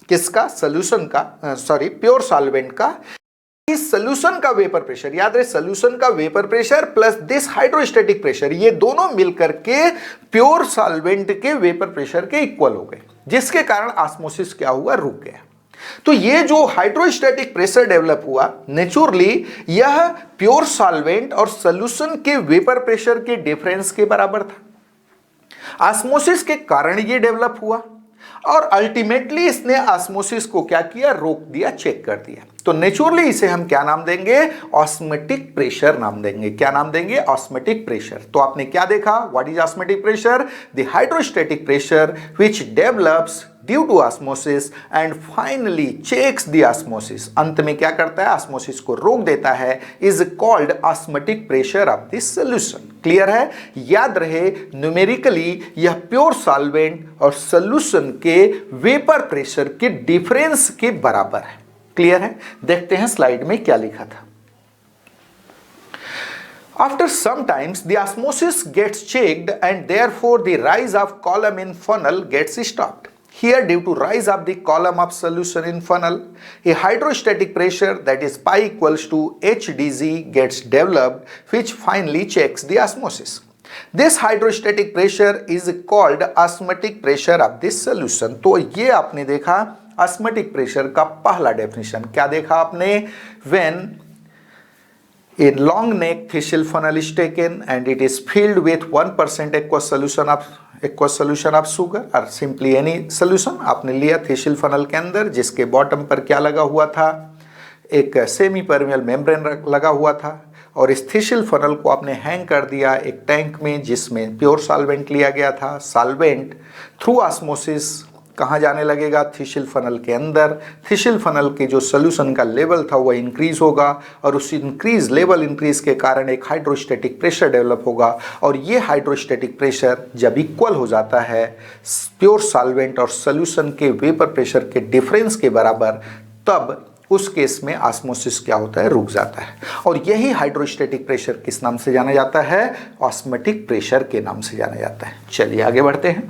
किसका? सॉल्यूशन का, सॉरी प्योर सॉल्वेंट का, इस सॉल्यूशन का वेपर प्रेशर, याद रहे सॉल्यूशन का vapour pressure plus this hydrostatic pressure, ये दोनों मिलकर के प्योर सॉल्वेंट के वेपर प्रेशर के इक्वल हो गए, जिसके कारण ऑस्मोसिस क्या हुआ? रुक गया। तो ये जो हाइड्रोस्टैटिक प्रेशर डेवलप हुआ, नेचुरली यह प्योर सॉल्वेंट और सॉल्यूशन के वेपर प्रेशर के डिफरेंस के बराबर था। ऑस्मोसिस के कारण ये डेवलप हुआ और अल्टीमेटली इसने ऑस्मोसिस को क्या किया? रोक दिया, चेक कर दिया। तो नेचुरली इसे हम क्या नाम देंगे? ऑस्मेटिक प्रेशर नाम देंगे। क्या नाम देंगे? Osmotic pressure. तो आपने क्या देखा? What is osmotic pressure? The hydrostatic pressure which develops due to osmosis and finally checks the osmosis. अंत में क्या करता है? ऑस्मोसिस को रोक देता है, is called osmotic pressure of this solution. Clear है? याद रहे न्यूमेरिकली यह प्योर सॉल्वेंट और सॉल्यूशन के वेपर प्रेशर के डिफरेंस के बराबर है। क्लियर है? देखते हैं स्लाइड में क्या लिखा था। After some times the osmosis gets checked and therefore the rise of column in funnel gets stopped. Here, due to rise of the column of solution in funnel, a hydrostatic pressure that is pi equals to HdG gets developed, which finally checks the osmosis. This hydrostatic pressure is called osmotic pressure of this solution. तो ये आपने देखा osmotic pressure का पहला definition। क्या देखा आपने? When a long neck thistle funnel is taken and it is filled with 1% aqueous solution of sugar or simply any solution, आपने लिया thistle funnel के अंदर, जिसके बॉटम पर क्या लगा हुआ था? एक सेमी परमियल मेम्ब्रेन लगा हुआ था, और इस थिसिल फनल को आपने हैंग कर दिया एक टैंक में, जिसमें प्योर सॉल्वेंट लिया गया था। सॉल्वेंट थ्रू ऑस्मोसिस कहाँ जाने लगेगा? थिसिल फनल के अंदर। थिसिल फनल के जो सोल्यूशन का लेवल था वह इंक्रीज होगा, और उस लेवल इंक्रीज के कारण एक हाइड्रोस्टैटिक प्रेशर डेवलप होगा, और ये हाइड्रोस्टैटिक प्रेशर जब इक्वल हो जाता है प्योर सॉल्वेंट और सोल्यूशन के वेपर प्रेशर के डिफरेंस के बराबर, तब उस केस में ऑस्मोसिस क्या होता है? रुक जाता है। और यही हाइड्रोस्टैटिक प्रेशर किस नाम से जाना जाता है? ऑस्मेटिक प्रेशर के नाम से जाना जाता है। चलिए आगे बढ़ते हैं।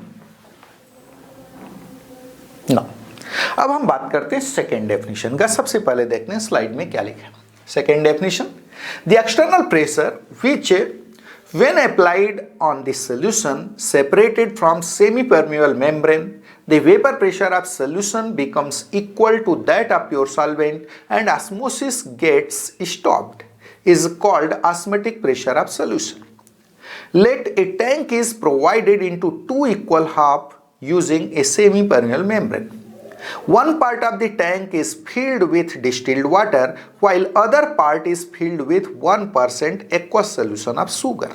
अब हम बात करते हैं सेकेंड डेफिनेशन का। सबसे पहले देखते हैं स्लाइड में क्या लिखा है। Second definition, the external pressure which when applied on the solution separated from semi-permeable membrane, the vapor pressure of solution becomes equal to that of pure solvent and osmosis gets stopped, is called osmotic pressure of solution. Let a tank is provided into two equal half using a semi-permeable membrane. One part of the tank is filled with distilled water while other part is filled with 1% aqueous solution of sugar.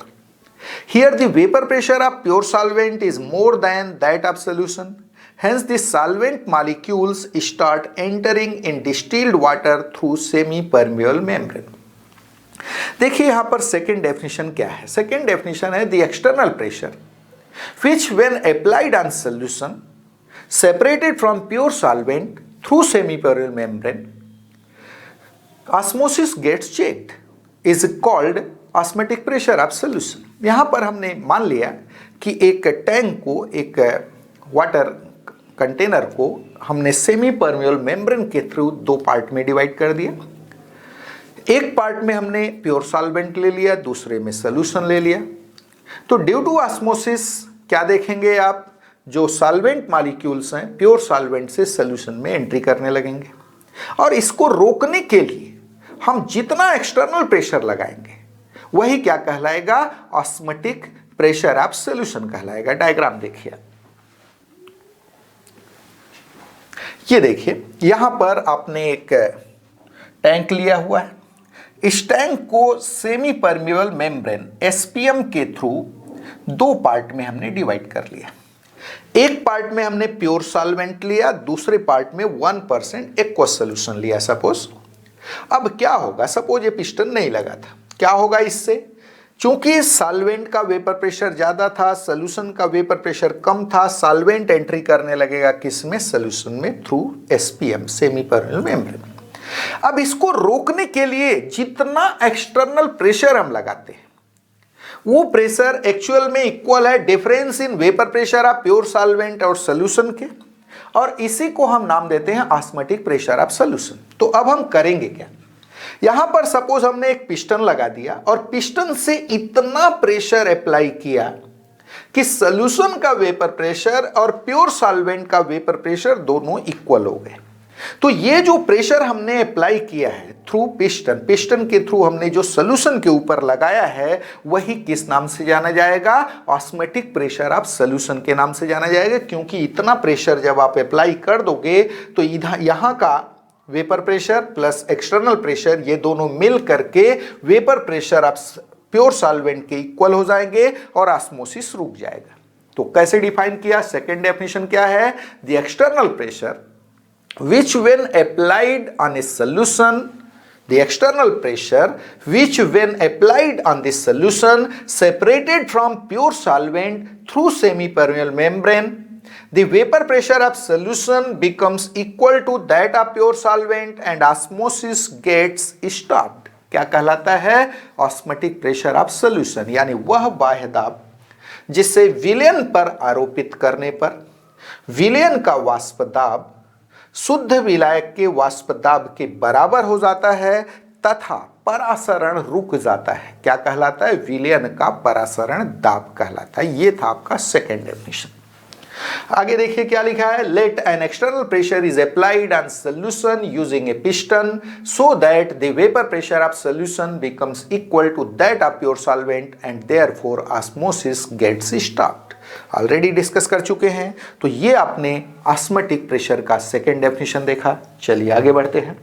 Here the vapor pressure of pure solvent is more than that of solution. Hence the solvent molecules start entering in distilled water through semi-permeable membrane. देखिए यहाँ पर second definition क्या है. Second definition है the external pressure which when applied on solution separated from pure solvent through semi-permeable membrane osmosis gets checked is called osmotic pressure of solution. यहाँ पर हमने मान लिया कि एक टैंक को, एक वाटर कंटेनर को हमने सेमी परमेबल मेम्ब्रेन के थ्रू दो पार्ट में डिवाइड कर दिया. एक पार्ट में हमने प्योर सॉल्वेंट ले लिया, दूसरे में सॉल्यूशन ले लिया. तो ड्यू टू ऑस्मोसिस क्या देखेंगे आप, जो सॉल्वेंट मॉलिक्यूल्स हैं प्योर सॉल्वेंट से सॉल्यूशन में एंट्री करने लगेंगे. और इसको रोकने के लिए हम जितना एक्सटर्नल प्रेशर लगाएंगे वही क्या कहलाएगा, ऑस्मोटिक प्रेशर ऑफ सॉल्यूशन कहलाएगा. डायग्राम देखिए, ये देखिए यहां पर आपने एक टैंक लिया हुआ है. इस टैंक को सेमी परमेबल मेम्ब्रेन एसपीएम के थ्रू दो पार्ट में हमने डिवाइड कर लिया. एक पार्ट में हमने प्योर सॉल्वेंट लिया, दूसरे पार्ट में 1% एक्वस सॉल्यूशन लिया सपोज. अब क्या होगा, सपोज ये पिस्टन नहीं लगा था, क्या होगा इससे, चूंकि सॉल्वेंट का वेपर प्रेशर ज्यादा था, सॉल्यूशन का वेपर प्रेशर कम था, सॉल्वेंट एंट्री करने लगेगा किसमें, सॉल्यूशन में through SPM semi permeable membrane. अब इसको रोकने के लिए जितना एक्सटर्नल प्रेशर हम लगाते हैं वो प्रेशर एक्चुअल में इक्वल है difference in vapour pressure of pure solvent और सॉल्यूशन के, और इसी को हम नाम देते हैं ऑस्मोटिक प्रेशर ऑफ सॉल्यूशन. तो अब हम करेंगे क्या, यहां पर सपोज हमने एक पिस्टन लगा दिया और पिस्टन से इतना प्रेशर अप्लाई किया कि सॉल्यूशन का वेपर प्रेशर और प्योर सॉल्वेंट का वेपर प्रेशर दोनों इक्वल हो गए. तो ये जो प्रेशर हमने अप्लाई किया है थ्रू पिस्टन, पिस्टन के थ्रू हमने जो सॉल्यूशन के ऊपर लगाया है वही किस नाम से जाना जाएगा, ऑस्मोटिक प्रेशर ऑफ सॉल्यूशन के नाम से जाना जाएगा. क्योंकि इतना प्रेशर जब आप अप्लाई कर दोगे तो इधर यहां का vapour pressure plus external pressure ये दोनों मिल करके vapour pressure of pure solvent के इक्वल हो जाएंगे और ऑस्मोसिस रुक जाएगा. तो कैसे डिफाइन किया, सेकेंड डेफिनेशन क्या है, the external pressure which when applied on a solution, the external pressure which when applied on the solution separated from pure solvent through semi-permeable membrane, the vapor pressure of solution becomes equal to that of pure solvent and osmosis gets stopped. क्या कहलाता है, osmotic pressure of solution, यानी वह बाह्य दाब जिससे विलयन पर आरोपित करने पर विलयन का वाष्प दाब शुद्ध विलायक के वाष्प दाब के बराबर हो जाता है तथा परासरण रुक जाता है. क्या कहलाता है, विलयन का परासरण दाब कहलाता है. ये था आपका सेकेंड डेफिनेशन. आगे देखिए क्या लिखा है, let an external pressure is applied on solution using a piston so that the vapour pressure of solution becomes equal to that of pure solvent and therefore osmosis gets stopped. Already discuss कर चुके हैं. तो ये आपने osmotic pressure का second definition देखा. चलिए आगे बढ़ते हैं.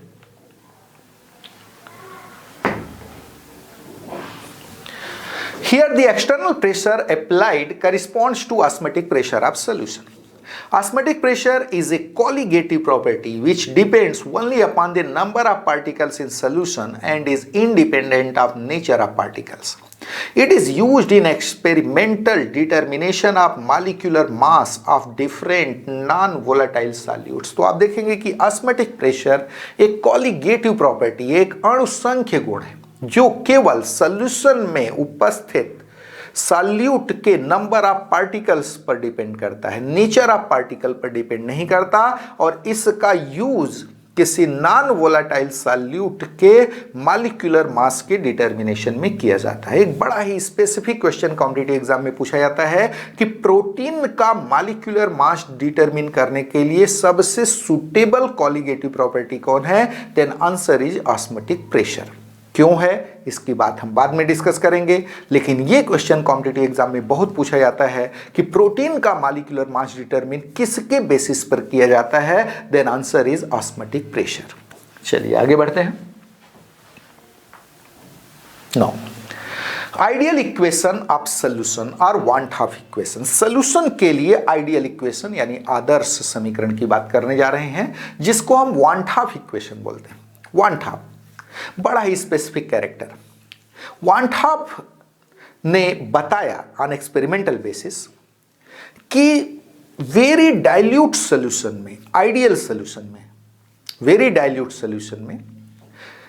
Here the external pressure applied corresponds to osmotic pressure of solution. Osmotic pressure is a colligative property which depends only upon the number of particles in solution and is independent of nature of particles. It is used in experimental determination of molecular mass of different non-volatile solutes. तो आप देखेंगे कि osmotic pressure एक colligative property, एक अणुसंख्य गुण है जो केवल सॉल्यूशन में उपस्थित सॉल्यूट के नंबर ऑफ पार्टिकल्स पर डिपेंड करता है, नेचर ऑफ पार्टिकल पर डिपेंड नहीं करता. और इसका यूज किसी नॉन वोलाटाइल सॉल्यूट के मॉलिक्यूलर मास के डिटर्मिनेशन में किया जाता है. एक बड़ा ही स्पेसिफिक क्वेश्चन कॉम्पिटिटिव एग्जाम में पूछा जाता है कि प्रोटीन का मॉलिक्यूलर मास डिटरमिन करने के लिए सबसे सुटेबल कॉलिगेटिव प्रॉपर्टी कौन है, then answer is osmotic pressure. क्यों है इसकी बात हम बाद में डिस्कस करेंगे, लेकिन ये क्वेश्चन कॉम्पिटिटिव एग्जाम में बहुत पूछा जाता है कि प्रोटीन का मॉलिक्यूलर मास डिटरमिन किसके बेसिस पर किया जाता है, then answer is osmotic pressure. चलिए आगे बढ़ते हैं. Now ideal equation of solution और वांट ऑफ इक्वेशन। सोल्यूशन के लिए आइडियल इक्वेशन यानी आदर्श समीकरण की बात करने जा रहे हैं, जिसको हम वांट ऑफ इक्वेशन बोलते हैं। वांट ऑफ बड़ा ही स्पेसिफिक कैरेक्टर। वांट ऑफ ने बताया ऑन एक्सपेरिमेंटल बेसिस कि वेरी डाइल्यूट सोल्यूशन में, आइडियल सोल्यूशन में, वेरी डाइल्यूट सोल्यूशन में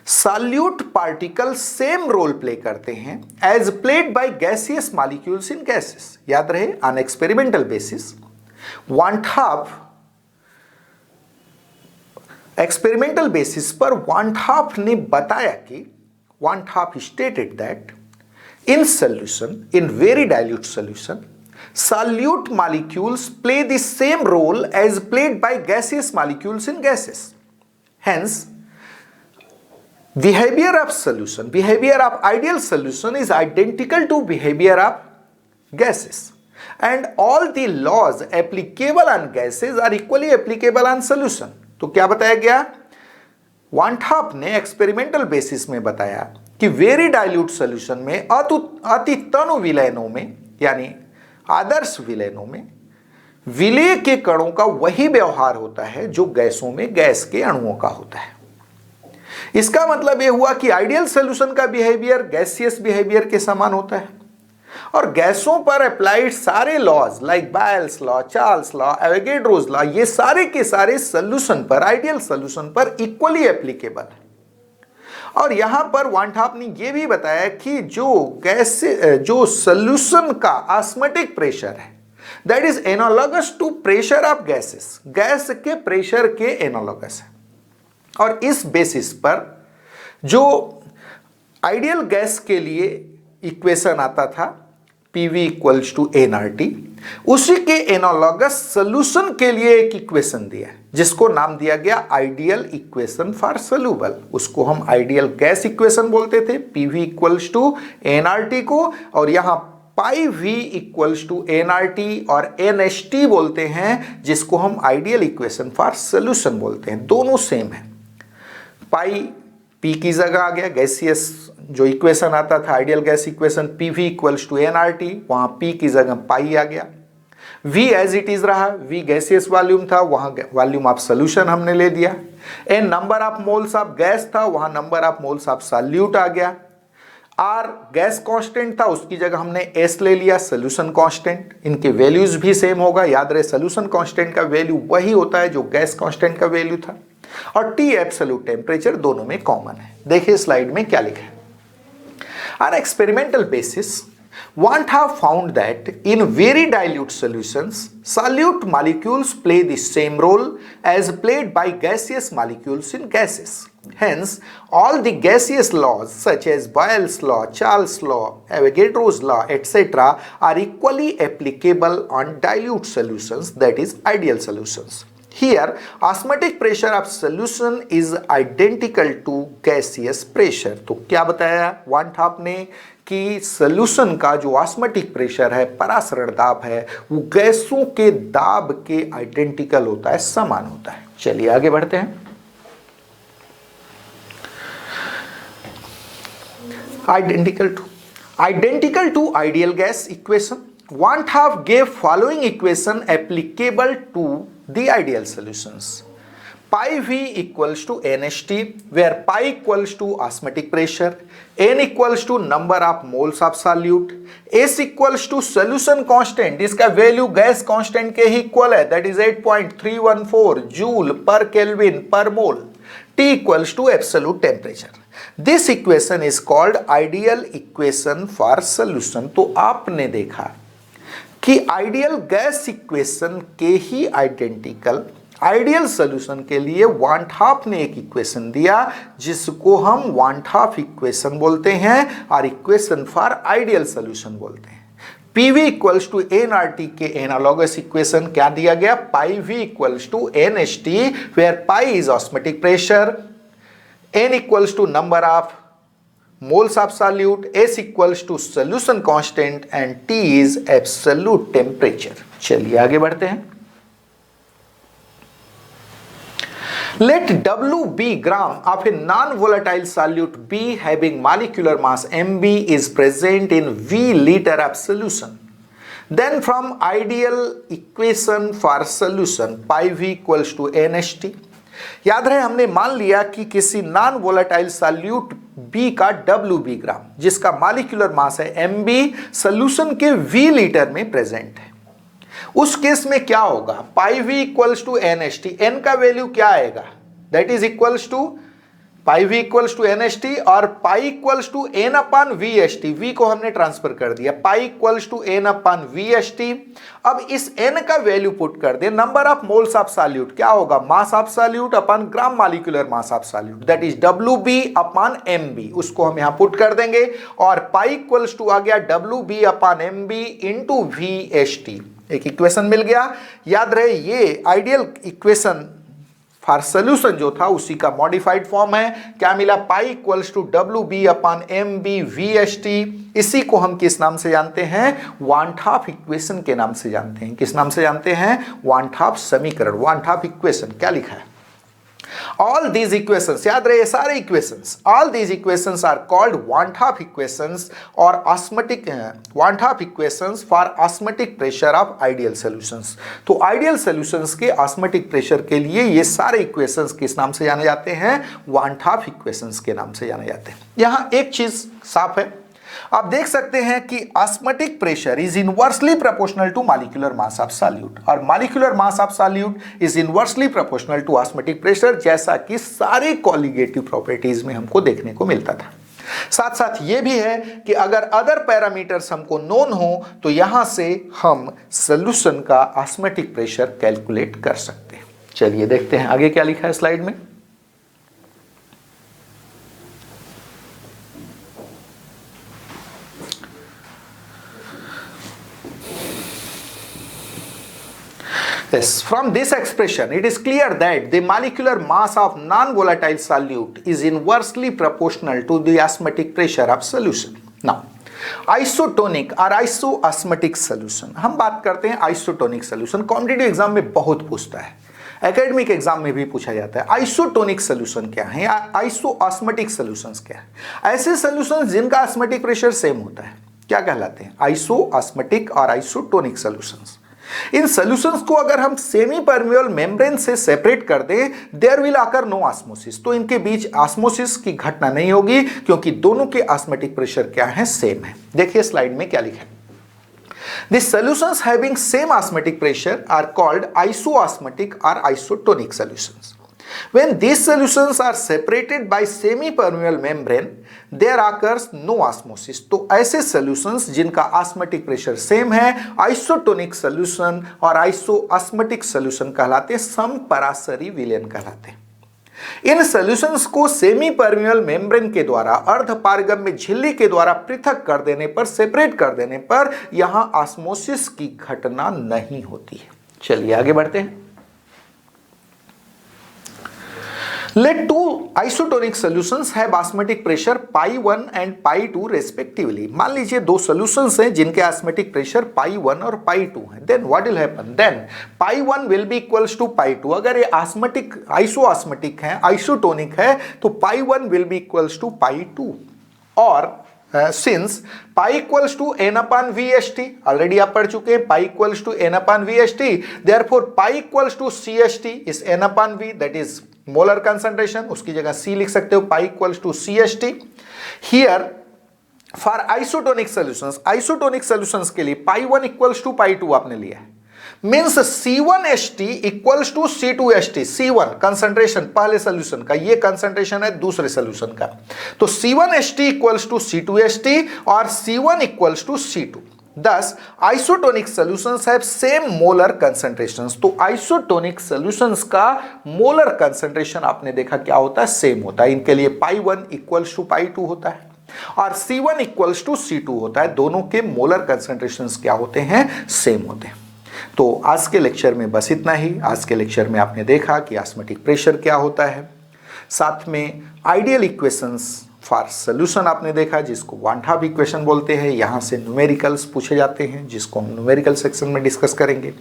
solute particle same role play करते हैं as played by gaseous molecules in gases. याद रहे, on experimental basis van't Hoff, experimental basis पर वांट ऑफ ने बताया कि, van't Hoff stated that in solution, in very dilute solution, solute molecules play the same role as played by gaseous molecules in gases. Hence, behavior of solution, behavior of ideal solution is identical to behavior of gases, and all the laws applicable on gases are equally applicable on solution. तो क्या बताया गया? Want Hoff ने experimental basis में बताया कि very dilute solution में अति तनु विलयनों में, यानी आदर्श विलयनों में, विलय के कणों का वही व्यवहार होता है जो गैसों में गैस के अणुओं का होता है। इसका मतलब यह हुआ कि आइडियल सॉल्यूशन का बिहेवियर गैसियस बिहेवियर के समान होता है, और गैसों पर अप्लाइड सारे laws like Boyle's law, Charles law, Avogadro's law, ये सारे के सारे सॉल्यूशन पर, आइडियल सॉल्यूशन पर इक्वली एप्लीकेबल है। और यहां पर वांट ऑफ ने यह भी बताया कि जो सॉल्यूशन का ऑस्मोटिक प्रेशर है that is analogous to pressure of gases, gas के प्रेशर के एनालॉगस है। और इस बेसिस पर जो आइडियल गैस के लिए इक्वेशन आता था PV इक्वल्स टू nRT, उसी के एनालॉगस सॉल्यूशन के लिए एक इक्वेशन दिया है जिसको नाम दिया गया आइडियल इक्वेशन फॉर सोल्यूबल। उसको हम आइडियल गैस इक्वेशन बोलते थे, PV इक्वल्स टू nRT को, और यहां पाई V इक्वल्स टू nRT और NHT बोलते हैं, जिसको हम आइडियल इक्वेशन फॉर सोल्यूशन बोलते हैं। दोनों सेम है। पाई P की जगह आ गया, गैसियस जो इक्वेशन आता था ideal gas equation PV equals to nRT, वहां P की जगह पाई आ गया। V एज इट इज रहा, V गैसियस वॉल्यूम था, वहां वॉल्यूम ऑफ सोल्यूशन हमने ले दिया। N number of moles of gas था, वहां number of moles of solute आ गया। R गैस कांस्टेंट था, उसकी जगह हमने S ले लिया, सोल्यूशन कांस्टेंट। इनके वैल्यूज भी सेम होगा, याद रहे सोल्यूशन कांस्टेंट का वैल्यू वही होता है जो गैस कांस्टेंट का वैल्यू था। और T एब्सोल्यूट टेम्परेचर दोनों में कॉमन है। देखिए स्लाइड में क्या लिखा है। On experimental basis, Want have found that in very dilute solutions, solute molecules play the same role as played by gaseous molecules in gases. Hence, all the gaseous laws such as Boyle's law, Charles' law, Avogadro's law, etc. are equally applicable on dilute solutions, that is ideal solutions. Here, osmotic pressure of solution is identical to gaseous pressure. तो क्या बताया want आपने कि solution का जो osmotic pressure है, परासरण दाब है, वो गैसों के दाब के आइडेंटिकल होता है, समान होता है। चलिए आगे बढ़ते हैं। Identical to ideal gas equation, Want have gave following equation applicable to the ideal solutions. Pi V equals to NHT, where pi equals to osmotic pressure, N equals to number of moles of solute, S equals to solution constant, इसका value gas constant के ही equal है, that is 8.314 joule पर kelvin पर मोल, T equals to absolute temperature. This equation is called ideal equation for solution. तो आपने देखा कि ideal gas equation के ही आइडेंटिकल आइडियल सॉल्यूशन के लिए वांट हाफ ने एक इक्वेशन दिया जिसको हम वांट हाफ इक्वेशन बोलते हैं और इक्वेशन फॉर आइडियल सॉल्यूशन बोलते हैं। PV इक्वल्स टू nRT के एनालॉगस इक्वेशन क्या दिया गया? Pi V equals to NHT, where pi is osmotic pressure, N equals to number of moles of solute, S equals to solution constant and T is absolute temperature. चलिए आगे बढ़ते हैं। Let W be gram of a non-volatile solute B having molecular mass Mb is present in V liter of solution. Then from ideal equation for solution pi V equals to NHT. याद रहे हमने मान लिया कि किसी non volatile solute B का WB gram जिसका molecular mass है Mb सॉल्यूशन के V लीटर में प्रेजेंट है। उस केस में क्या होगा, pi V equals to NHT, N का वैल्यू क्या आएगा, that is equals to pi V equals to NHT और pi equals to N upon VHT, V को हमने ट्रांसफर कर दिया, pi equals to N upon VHT। अब इस N का वैल्यू पुट कर दे, number of moles of solute क्या होगा, mass of solute upon gram molecular mass of solute that is WB upon MB, उसको हम यहां पुट कर देंगे और पाई इक्वल्स टू आ गया WB upon MB into VHT। एक इक्वेशन मिल गया। याद रहे ये आइडियल इक्वेशन फॉर सोल्यूशन जो था उसी का मॉडिफाइड फॉर्म है। क्या मिला, pi equals to WB upon MB VHT। इसी को हम किस नाम से जानते हैं, वान हाफ इक्वेशन के नाम से जानते हैं। किस नाम से जानते हैं, वान हाफ समीकरण, वान हाफ इक्वेशन। क्या लिखा है, all these equations, याद रहे सारे equations, all these equations are called van 't Hoff equations or osmotic van 't Hoff equations for osmotic pressure of ideal solutions। तो ideal solutions के osmotic pressure के लिए ये सारे equations किस नाम से जाने जाते हैं, van 't Hoff equations के नाम से जाने जाते हैं। यहाँ एक चीज साफ है, आप देख सकते हैं कि osmotic pressure is inversely proportional to molecular mass of solute और molecular mass of solute is inversely proportional to osmotic pressure, जैसा कि सारे कोलिगेटिव प्रॉपर्टीज में हमको देखने को मिलता था। साथ साथ ये भी है कि अगर अदर पैरामीटर्स हमको नोन हो तो यहां से हम सॉल्यूशन का ऑस्मोटिक प्रेशर कैलकुलेट कर सकते हैं। चलिए देखते हैं आगे क्या लिखा है स्लाइड में। Yes, from this expression, it is clear that the molecular mass of non-volatile solute is inversely proportional to the osmotic pressure of solution. Now, isotonic और isoosmotic solution, हम बात करते हैं isotonic solution। कॉम्पिटिटिव एग्जाम में बहुत पूछता है, academic exam में भी पूछा जाता है। आइसोटोनिक सोल्यूशन क्या है या आइसोऑस्मोटिक सॉल्यूशंस क्या है। ऐसे सॉल्यूशंस जिनका ऑस्मोटिक प्रेशर सेम होता है क्या कहलाते हैं, आइसोऑस्मोटिक और आइसोटोनिक सॉल्यूशंस। इन सॉल्यूशंस को अगर हम सेमी परमिएबल मेम्ब्रेन से सेपरेट कर दें, there will occur no osmosis, तो इनके बीच ऑस्मोसिस की घटना नहीं होगी क्योंकि दोनों के ऑस्मोटिक प्रेशर क्या है, सेम है। देखिए स्लाइड में क्या लिखा है, The solutions having same osmotic pressure are called isoosmotic or isotonic solutions. When these solutions are separated by semi-permeable membrane, there occurs no osmosis. तो ऐसे solutions जिनका osmotic pressure same है, isotonic solution और isoosmotic solution कहलाते हैं, समपराशरी विलयन कहलाते हैं। इन सॉल्यूशंस को सेमी परमिएबल मेम्ब्रेन के द्वारा अर्धपारगम्य झिल्ली के द्वारा पृथक कर देने पर, सेपरेट कर देने पर यहां ऑस्मोसिस की घटना नहीं होती है। चलिए आगे बढ़ते हैं। Let two isotonic solutions have osmotic pressure pi 1 and pi 2 respectively। मान लीजिए दो solutions हैं जिनके osmotic pressure pi 1 और pi 2 है। Then what will happen? Then pi 1 will be equals to pi 2। अगर ये osmotic, isoosmotic है, isotonic है, तो pi 1 will be equals to pi 2। और since pi equals to n upon VHT, already आप पढ़ चुके हैं, pi equals to n upon VHT, therefore pi equals to CHT is n upon V, that is molar concentration, उसकी जगह C लिख सकते हो, pi equals to CHT। Here for isotonic solutions, isotonic solutions के लिए पाई 1 इक्वल्स टू पाई 2 आपने लिया है, means C1H equals to C2H। C1 concentration पहले सॉल्यूशन का, ये कंसंट्रेशन है दूसरे सॉल्यूशन का, तो C1H इक्वल्स टू C2H और C1 equals to C2। Thus, isotonic solutions have same molar concentrations। तो isotonic solutions का molar concentration आपने देखा क्या होता है, सेम होता है। इनके लिए पाई 1 इक्वल्स टू पाई 2 होता है और C1 इक्वल्स टू C2 होता है। दोनों के मोलर कंसंट्रेशंस क्या होते हैं, सेम होते हैं। तो आज के लेक्चर में बस इतना ही। आज के लेक्चर में आपने देखा कि ऑस्मोटिक प्रेशर क्या होता है, साथ में आइडियल इक्वेशंस फॉर सोल्यूशन आपने देखा, जिसको वन हाफ इक्वेशन बोलते हैं। यहाँ से न्यूमेरिकल्स पूछे जाते हैं, जिसको हम न्यूमेरिकल सेक्शन में डिस्कस करेंगे।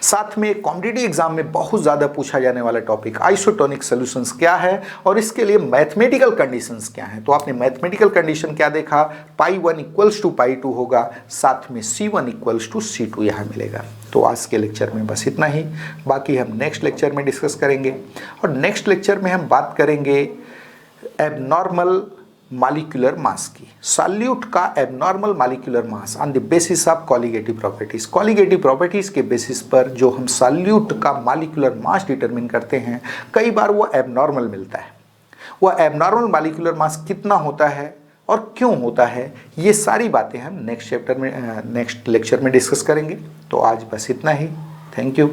साथ में कॉम्पिटिटिव एग्जाम में बहुत ज़्यादा पूछा जाने वाला टॉपिक आइसोटोनिक सोल्यूशंस क्या है और इसके लिए मैथमेटिकल कंडीशंस क्या है। तो आपने मैथमेटिकल कंडीशन क्या देखा, π1 = π2 होगा, साथ में C1 = C2 यहाँ मिलेगा। तो आज के लेक्चर में बस इतना ही, बाकी हम नेक्स्ट लेक्चर में डिस्कस करेंगे। और नेक्स्ट लेक्चर में हम बात करेंगे एबनॉर्मल मॉलिक्यूलर मास की, सॉल्यूट का abnormal molecular mass on the basis of colligative properties. Colligative properties के बेसिस पर जो हम सॉल्यूट का मॉलिक्यूलर मास डिटरमिन करते हैं, कई बार वो एबनॉर्मल मिलता है। वह एबनॉर्मल मॉलिक्यूलर मास कितना होता है और क्यों होता है, ये सारी बातें हम नेक्स्ट लेक्चर में डिस्कस करेंगे। तो आज बस इतना ही। Thank you.